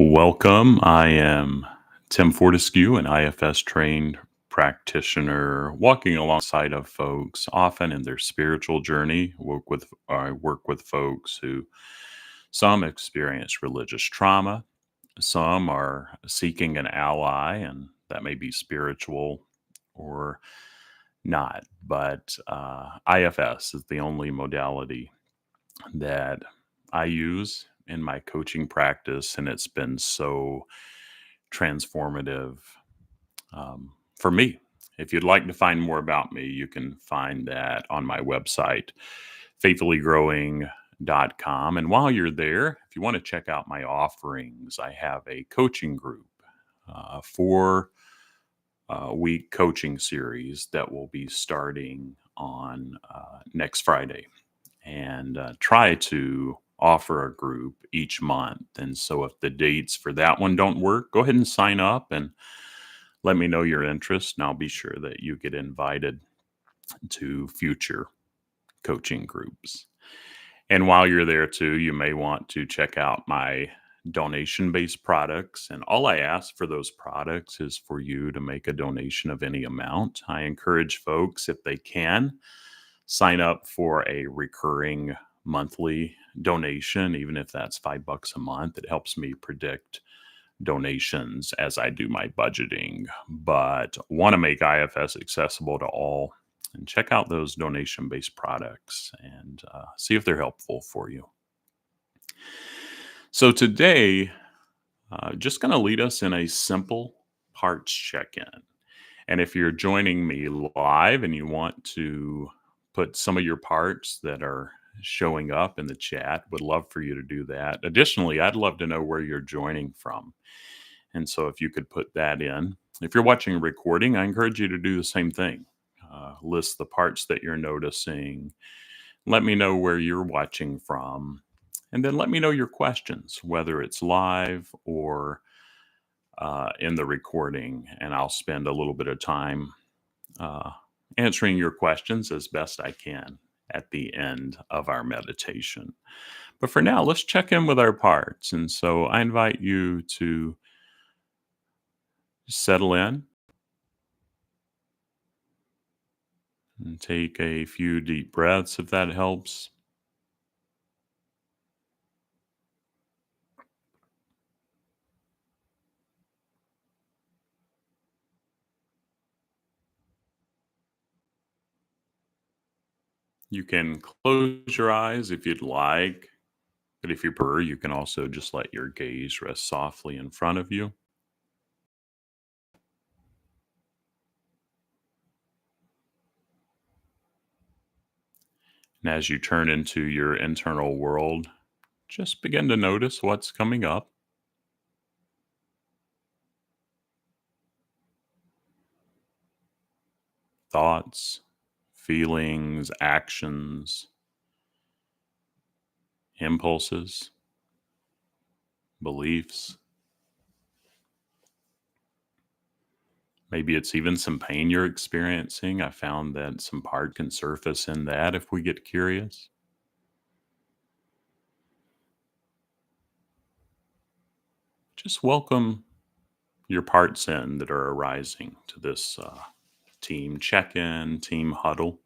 Welcome. I am Tim Fortescue, an IFS trained practitioner, walking alongside of folks often in their spiritual journey. I work with folks who some experience religious trauma, some are seeking an ally, and that may be spiritual or not. But IFS is the only modality that I use in my coaching practice, and it's been so transformative for me. If you'd like to find more about me, you can find that on my website, faithfullygrowing.com. And while you're there, if you want to check out my offerings, I have a coaching group, 4 week coaching series that will be starting on next Friday, and try to offer a group each month. And so if the dates for that one don't work, go ahead and sign up and let me know your interest, and I'll be sure that you get invited to future coaching groups. And while you're there too, you may want to check out my donation based products. And all I ask for those products is for you to make a donation of any amount. I encourage folks, if they can, sign up for a recurring monthly donation, even if that's $5 a month. It helps me predict donations as I do my budgeting, but want to make IFS accessible to all. And check out those donation based products and see if they're helpful for you. So, today, just going to lead us in a simple parts check in. And if you're joining me live and you want to put some of your parts that are showing up in the chat, would love for you to do that. Additionally, I'd love to know where you're joining from. And so if you could put that in. If you're watching a recording, I encourage you to do the same thing. List the parts that you're noticing. Let me know where you're watching from. And then let me know your questions, whether it's live or in the recording. And I'll spend a little bit of time uh, answering your questions as best I can at the end of our meditation. But for now, let's check in with our parts. And so I invite you to settle in and take a few deep breaths if that helps. You can close your eyes if you'd like, but if you prefer, you can also just let your gaze rest softly in front of you. And as you turn into your internal world, just begin to notice what's coming up. Thoughts, feelings, actions, impulses, beliefs. Maybe it's even some pain you're experiencing. I found that some part can surface in that if we get curious. Just welcome your parts in that are arising to this team check in, team huddle.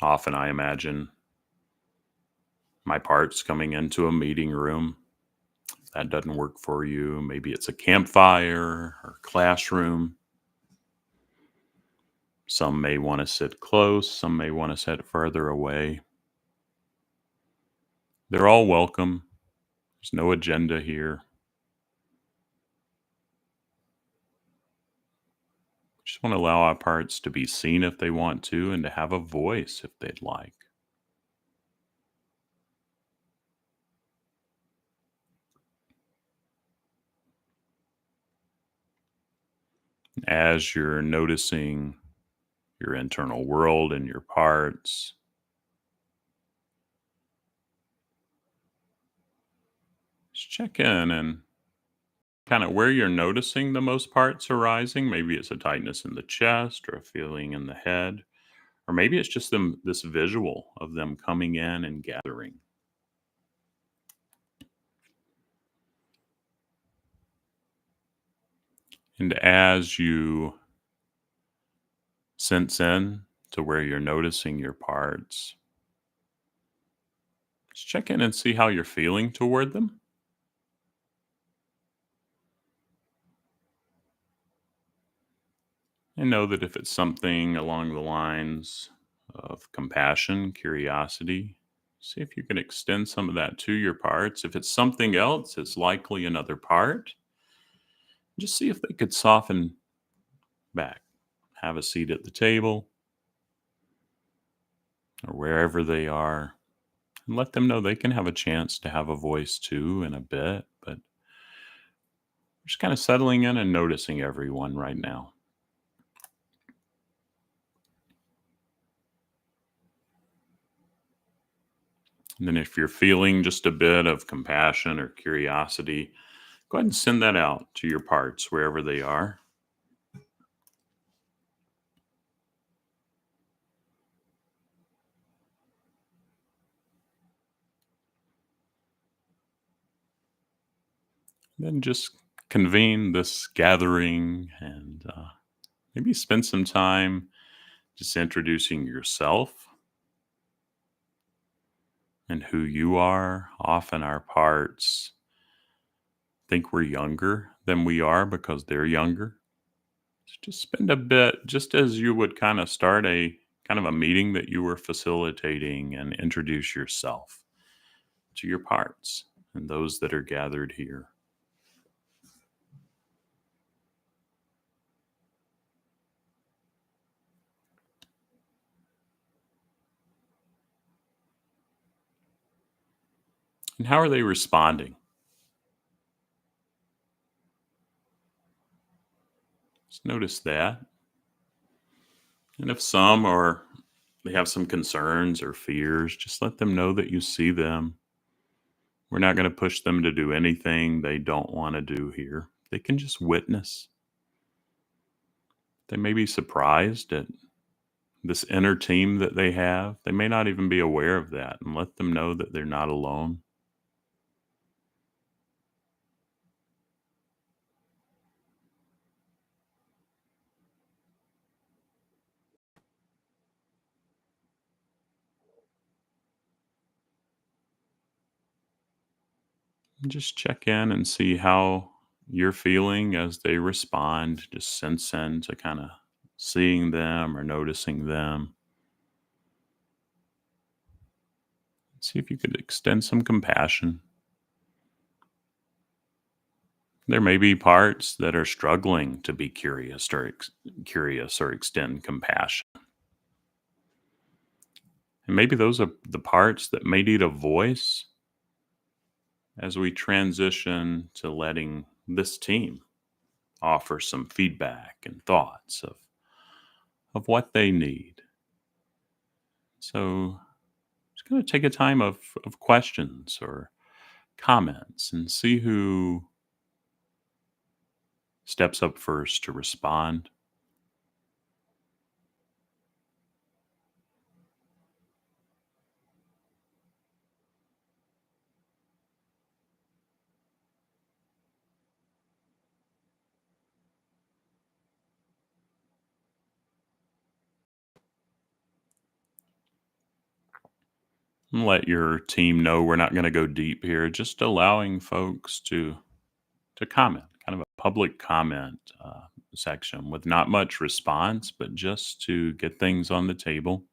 Often I imagine my parts coming into a meeting room. If that doesn't work for you, maybe it's a campfire or classroom. Some may want to sit close, some may want to sit further away. They're all welcome. There's no agenda here. Just want to allow our parts to be seen if they want to and to have a voice if they'd like. As you're noticing your internal world and your parts, just check in and kind of where you're noticing the most parts arising. Maybe it's a tightness in the chest or a feeling in the head, Or maybe it's just them this visual of them coming in and gathering. And as you sense in to where you're noticing your parts, just check in and see how you're feeling toward them. And know that if it's something along the lines of compassion, curiosity, see if you can extend some of that to your parts. If it's something else, it's likely another part. Just see if they could soften back, have a seat at the table or wherever they are, and let them know they can have a chance to have a voice too in a bit. But just kind of settling in and noticing everyone right now. And then if you're feeling just a bit of compassion or curiosity, go ahead and send that out to your parts wherever they are. Then just convene this gathering and maybe spend some time just introducing yourself and who you are. Often our parts think we're younger than we are because they're younger. So just spend a bit, just as you would kind of start a kind of a meeting that you were facilitating, and introduce yourself to your parts and those that are gathered here. And how are they responding? Just notice that. And if some are they have some concerns or fears, just let them know that you see them. We're not going to push them to do anything they don't want to do here. They can just witness. They may be surprised at this inner team that they have. They may not even be aware of that, and let them know that they're not alone. And just check in and see how you're feeling as they respond. Just sense into kind of seeing them or noticing them. See if you could extend some compassion. There may be parts that are struggling to be curious or extend compassion. And maybe those are the parts that may need a voice as we transition to letting this team offer some feedback and thoughts of what they need. So just going to take a time of questions or comments and see who steps up first to respond. And let your team know we're not going to go deep here, just allowing folks to comment, kind of a public comment section with not much response, but just to get things on the table.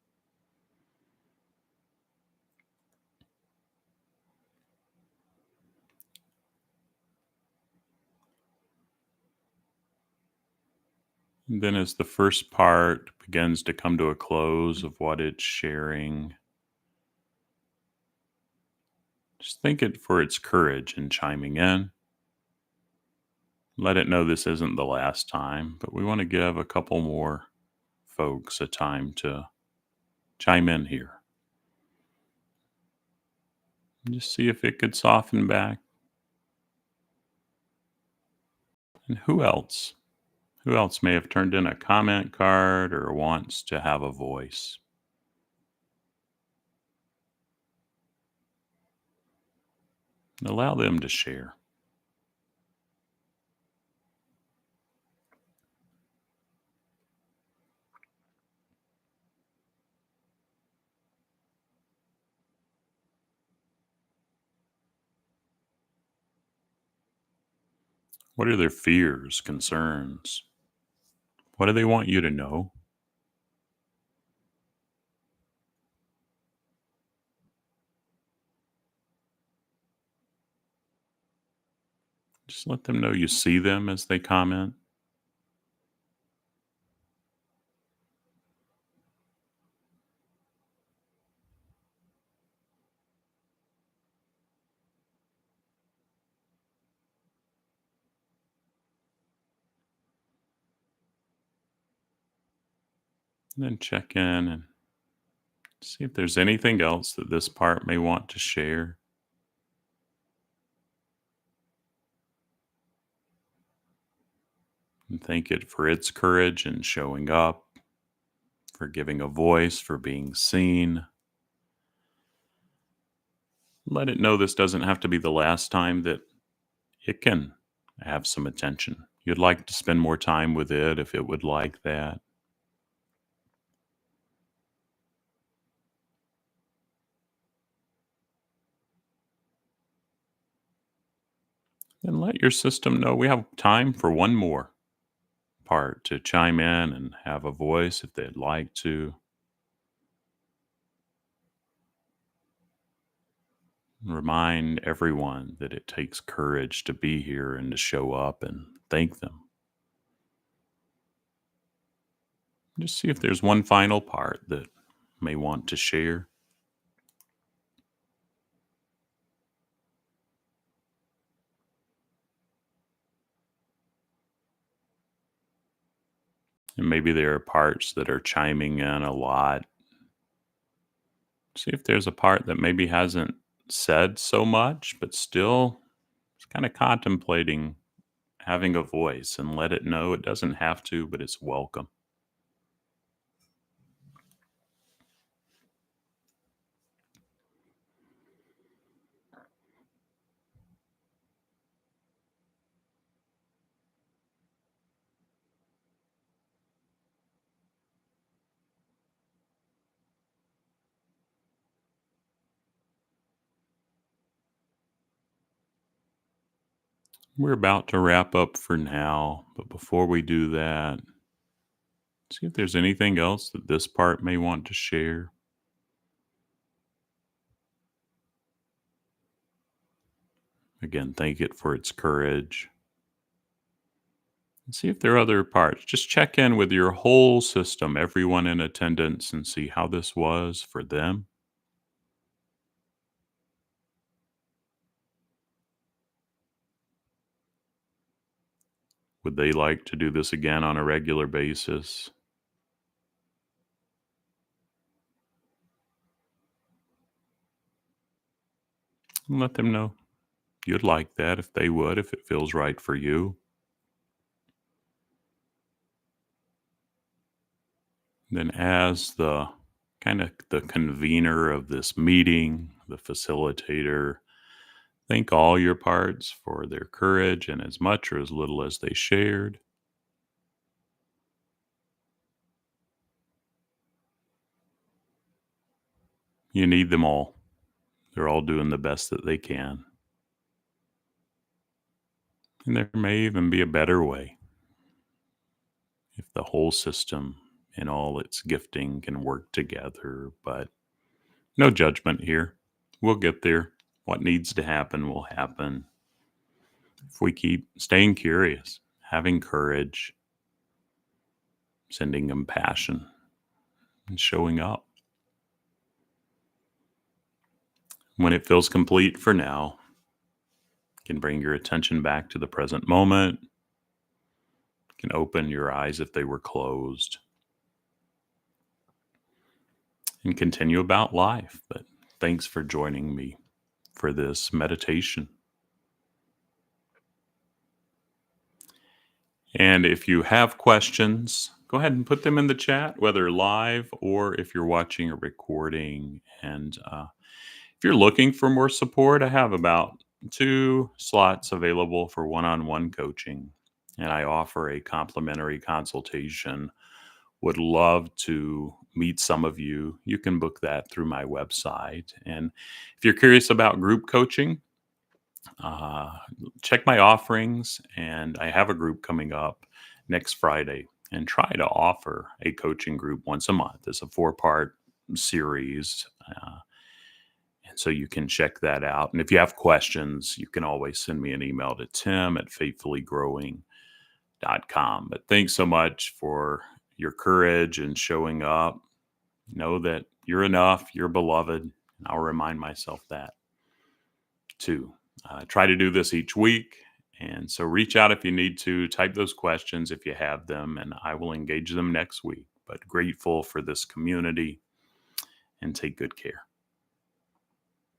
And then, as the first part begins to come to a close of what it's sharing, just thank it for its courage in chiming in. Let it know this isn't the last time, but we want to give a couple more folks a time to chime in here. And just see if it could soften back. And who else? Who else may have turned in a comment card or wants to have a voice? and allow them to share. What are their fears, concerns? What do they want you to know? Just let them know you see them as they comment. And then check in and see if there's anything else that this part may want to share. And thank it for its courage in showing up, for giving a voice, for being seen. Let it know this doesn't have to be the last time that it can have some attention. You'd like to spend more time with it if it would like that. Then let your system know we have time for one more part to chime in and have a voice if they'd like to. Remind everyone that it takes courage to be here and to show up and thank them. Just see if there's one final part that may want to share. And maybe there are parts that are chiming in a lot. See if there's a part that maybe hasn't said so much, but still is kind of contemplating having a voice, and let it know it doesn't have to, but it's welcome. We're about to wrap up for now, but before we do that, see if there's anything else that this part may want to share. Again, thank it for its courage. And see if there are other parts. Just check in with your whole system, everyone in attendance, and see how this was for them. Would they like to do this again on a regular basis? And let them know you'd like that if they would, if it feels right for you. Then, as the kind of the convener of this meeting, the facilitator, thank all your parts for their courage and as much or as little as they shared. You need them all. They're all doing the best that they can. And there may even be a better way if the whole system and all its gifting can work together. But no judgment here. We'll get there. What needs to happen will happen. If we keep staying curious, having courage, sending compassion, and showing up. When it feels complete for now, you can bring your attention back to the present moment. You can open your eyes if they were closed and continue about life. But thanks for joining me for this meditation. And if you have questions, go ahead and put them in the chat, whether live or if you're watching a recording. And if you're looking for more support, I have about 2 slots available for one-on-one coaching, and I offer a complimentary consultation. Would love to meet some of you. You can book that through my website. And if you're curious about group coaching, uh, check my offerings. And I have a group coming up next Friday, and try to offer a coaching group once a month. It's a 4-part series. And so you can check that out. And if you have questions, you can always send me an email to tim@faithfullygrowing.com. But thanks so much for your courage and showing up. Know that you're enough, you're beloved. And I'll remind myself that too. Try to do this each week. And so reach out if you need to, type those questions if you have them, and I will engage them next week. But grateful for this community, and take good care.